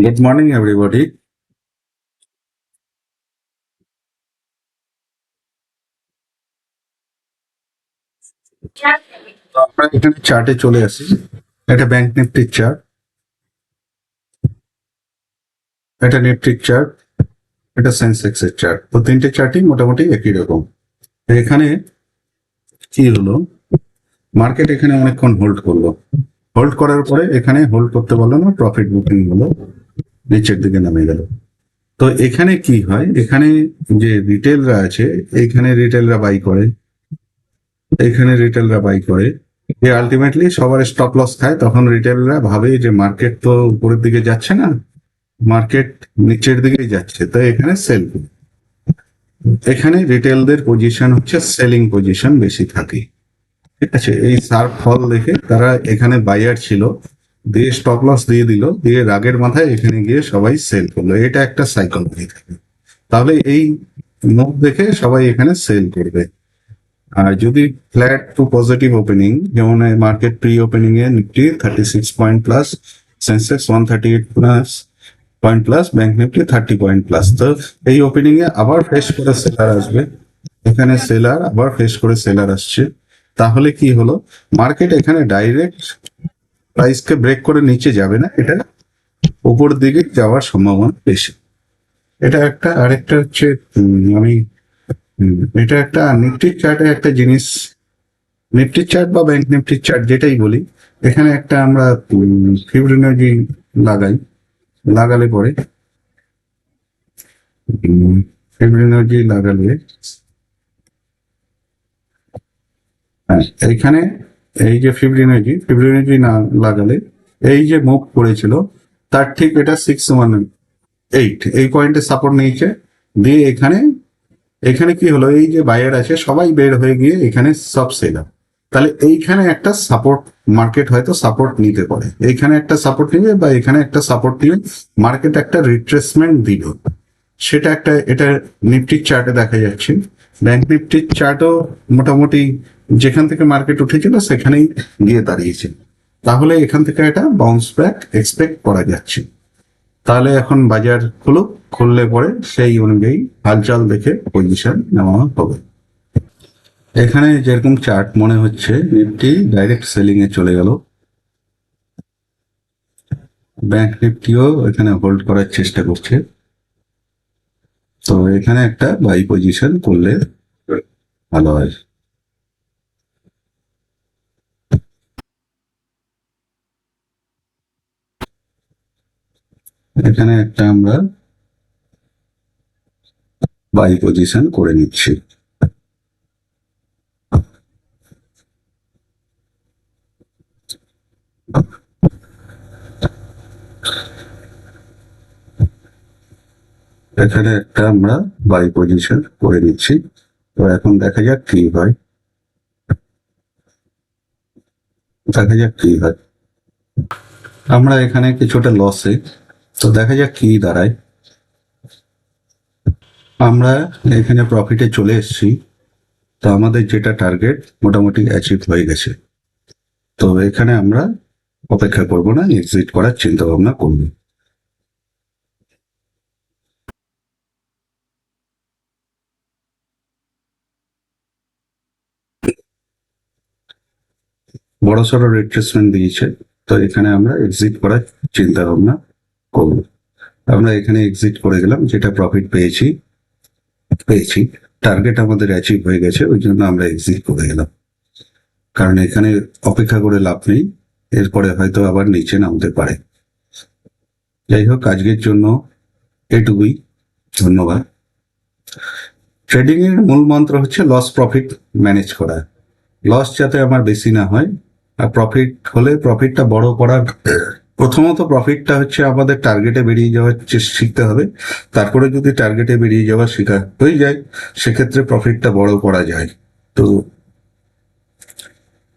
Good morning, everybody. তো আমরা এখানে চার্টে চলে আসি। এটা ব্যাংক নিফটির চার্ট, এটা নিফটির চার্ট, এটা সেন্সেক্স এর চার্ট। তো তিনটে চার্টই মোটামুটি একই রকম। তো এখানে কি হলো, মার্কেট এখানে অনেকক্ষণ হোল্ড করলো। হোল্ড করার পরে এখানে হোল্ড করতে পারলো না, প্রফিট বুকিং হলো, নিচের দিকে নামে গেল। তো এখানে কি হয়, এখানে যে রিটেলরা আছে, এখানে রিটেলরা বাই করে, এখানে রিটেলরা বাই করে, যে আলটিমেটলি সবার স্টপ লস খায়। তখন রিটেলরা ভাবে যে মার্কেট তো উপরের দিকে যাচ্ছে না, মার্কেট নিচের দিকেই যাচ্ছে, তাই এখানে সেল। এখানে রিটেলদের পজিশন হচ্ছে সেলিং পজিশন বেশি থাকে। ঠিক আছে, এই শার্প ফল দেখে তারা এখানে বায়ার ছিল, দিয়ে স্টপ লস দিয়ে দিল, দিয়ে রাগের মাথায় এখানে গিয়ে সবাই সেল করলো। এটা একটা সাইকোলজি থাকে। তাহলে এই মুভ দেখে সবাই এখানে সেল করবে। আর যদি ফ্ল্যাট টু পজিটিভ ওপেনিং, যেমন মার্কেট প্রি ওপেনিং এ Nifty 36 point plus, Sensex 138 plus point plus, bank Nifty 30 point plus. তো এই ওপেনিং এ আবার ফ্রেশ করে সেলার আসবে, এখানে সেলার আবার ফ্রেশ করে সেলার আসছে। তাহলে কি হলো, মার্কেট এখানে ডাইরেক্ট প্রাইসকে ব্রেক করে নিচে যাবে না, এটা উপর দিকে যাওয়ার সম্ভাবনা বেশি। এটা একটা। আরেকটা হচ্ছে এটা একটা নিফটির চার্টে একটা জিনিস, নিফটির চার্ট বা ব্যাংক নিফটির চার্ট যেটাই বলি, এখানে একটা আমরা ফিবোনাচি লাগাই, লাগালে পরে ফিবোনাচি লাগালে এইখানে এই যে ফিবোনাচি না লাগালে এই যে মুভ করেছিল, তার ঠিক এটা 618 এই পয়েন্টে সাপোর্ট নিয়েছে, দিয়ে এখানে এখানে কি হলো, এই যে বায়ার আছে সবাই বের হয়ে গিয়ে এখানে সব সেলার। তাহলে এইখানে একটা সাপোর্ট, মার্কেট হয়তো সাপোর্ট নিতে পারে, এইখানে একটা সাপোর্ট নিবে বা এখানে একটা সাপোর্ট নিবে, মার্কেট একটা রিট্রেসমেন্ট দিল। সেটা একটা, এটা নিফটির চার্টে দেখা যাচ্ছে। ব্যাংক নিফটির চার্টও মোটামুটি যেখান থেকে মার্কেট উঠেছিল সেখানেই গিয়ে দাঁড়িয়েছে। তাহলে এখান থেকে একটা বাউন্স ব্যাক এক্সপেক্ট করা যাচ্ছে। তাহলে এখন বাজার খুলুক, খুললে পরে সেই অনুযায়ী হালচাল দেখে পজিশন নেওয়া হবে। এখানে যেরকম চার্ট মনে হচ্ছে, নিফটি ডাইরেক্ট সেলিং এ চলে গেল, ব্যাংক নিফটিও এখানে হোল্ড করার চেষ্টা করছে। তো এখানে একটা বাই পজিশন করলে ভালো হয়। এখানে একটা আমরা বাই পজিশন করে নিচ্ছি। এখানে একটা আমরা বাই পজিশন করে নিচ্ছি। তো এখন দেখা যাক কি হয়, দেখা যাক কি হয়। আমরা এখানে কিছুটা লসে, তো দেখা যাক কি দাঁড়ায়। আমরা এখানে প্রফিটে চলে এসেছি, তো আমাদের যেটা টার্গেট মোটামুটি অ্যাচিভ হয়ে গেছে। তো এখানে আমরা অপেক্ষা করব না, এক্সিট করার চিন্তা ভাবনা করব। বড়সড় রিট্রেসমেন্ট দিয়েছে, তো এখানে আমরা এক্সিট করার চিন্তা ভাবনা করব। আমরা এখানে এক্সিট করে গেলাম, যেটা প্রফিট পেয়েছি পেয়েছি, টার্গেট আমাদের অ্যাচিভ হয়ে গেছে, ওই জন্য আমরা এক্সিট করে গেলাম। কারণ এখানে অপেক্ষা করে লাভ নেই, এরপরে হয়তো আবার নিচে নামতে পারে। যাই হোক, আজকের জন্য এটুকুই। ধন্যবাদ। ট্রেডিং এর মূল মন্ত্র হচ্ছে লস প্রফিট ম্যানেজ করা, লস যাতে আমার বেশি না হয়, আর প্রফিট হলে প্রফিটটা বড় করার। প্রথমত প্রফিটটা হচ্ছে আমাদের টার্গেটে বেরিয়ে যাওয়ার শিখতে হবে, তারপরে যদি টার্গেটে বেরিয়ে যাওয়া শেখা হয়ে যায়, সেক্ষেত্রে প্রফিটটা বড় করা যায়। তো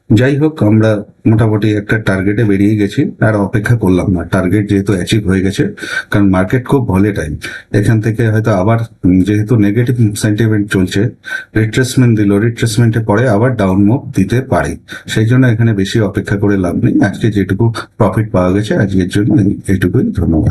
যাই হোক, আমরা মোটামুটি একটা টার্গেটে বেরিয়ে গেছি, আর অপেক্ষা করলাম না, টার্গেট যেহেতু অ্যাচিভ হয়ে গেছে। কারণ মার্কেট খুব ভলেটাইল, এখান থেকে হয়তো আবার যেহেতু নেগেটিভ সেন্টিমেন্ট চলছে, রিট্রেসমেন্ট দিল, রিট্রেসমেন্টে পরে আবার ডাউন মুভ দিতে পারে। সেই জন্য এখানে বেশি অপেক্ষা করে লাভ নেই। আজকে যেটুকু প্রফিট পাওয়া গেছে আজকের জন্য এইটুকুই। ধন্যবাদ।